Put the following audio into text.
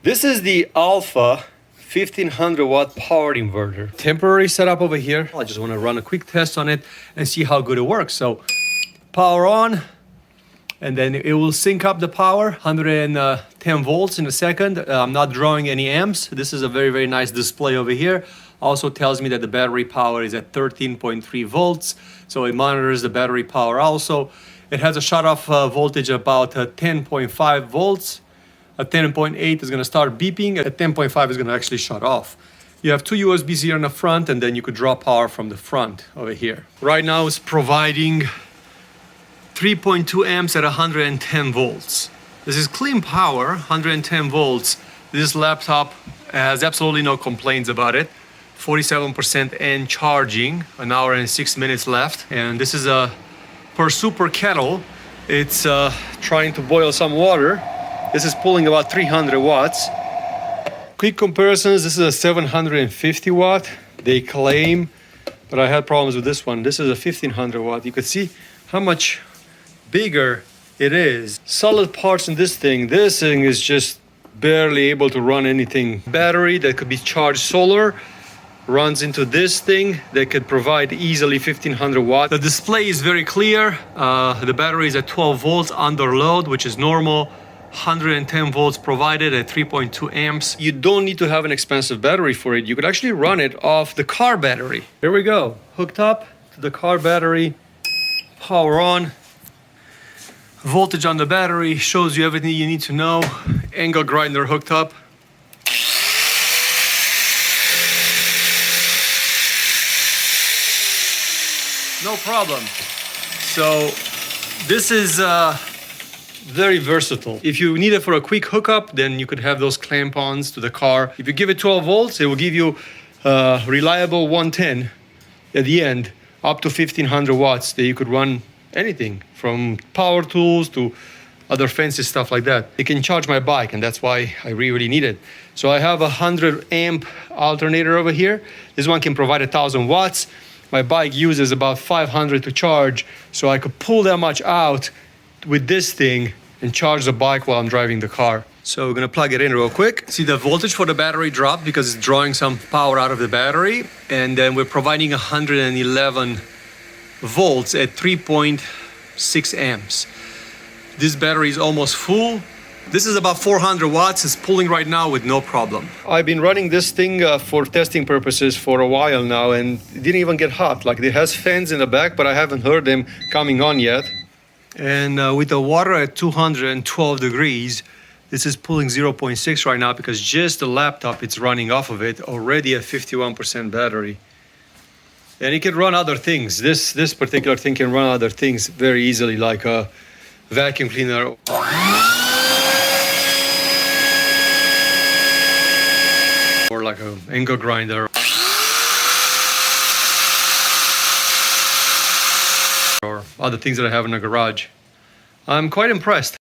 This is the Alpha 1500 watt power inverter. Temporary setup over here. I just want to run a quick test on it and see how good it works. So power on, and then it will sync up the power, 110 volts in a second. I'm not drawing any amps. This is a very, very nice display over here. Also tells me that the battery power is at 13.3 volts. So it monitors the battery power also. It has a shut-off voltage about 10.5 volts. At 10.8 is going to start beeping. At 10.5 is going to actually shut off. You have two USBs here in the front, and then you could draw power from the front over here. Right now it's providing 3.2 amps at 110 volts. This is clean power, 110 volts. This laptop has absolutely no complaints about it. 47% and charging, an hour and 6 minutes left. And this is a per super kettle. It's trying to boil some water. This is pulling about 300 watts. Quick comparisons, this is a 750 watt, they claim, but I had problems with this one. This is a 1500 watt. You could see how much bigger it is. Solid parts in this thing. This thing is just barely able to run anything. Battery that could be charged solar runs into this thing that could provide easily 1500 watts. The display is very clear. The battery is at 12 volts under load, which is normal. 110 volts provided at 3.2 amps. You don't need to have an expensive battery for it. You could actually run it off the car battery. Here we go. Hooked up to the car battery. Power on. Voltage on the battery shows you everything you need to know. Angle grinder hooked up. No problem. So this is very versatile. If you need it for a quick hookup, then you could have those clamp-ons to the car. If you give it 12 volts, it will give you reliable 110 at the end, up to 1500 watts that you could run anything from power tools to other fancy stuff like that. It can charge my bike, and that's why I really need it. So I have a 100 amp alternator over here. This one can provide 1000 watts. My bike uses about 500 to charge, so I could pull that much out with this thing and charge the bike while I'm driving the car. So we're gonna plug it in real quick. See, the voltage for the battery dropped because it's drawing some power out of the battery, and then we're providing 111 volts at 3.6 amps. This battery is almost full. This is about 400 watts. It's pulling right now with no problem. I've been running this thing for testing purposes for a while now, and it didn't even get hot. Like, it has fans in the back, but I haven't heard them coming on yet. And with the water at 212 degrees, this is pulling 0.6 right now because just the laptop it's running off of it, already at 51% battery. And it can run other things. This particular thing can run other things very easily, like a vacuum cleaner. Or like an angle grinder. Or other things that I have in the garage. I'm quite impressed.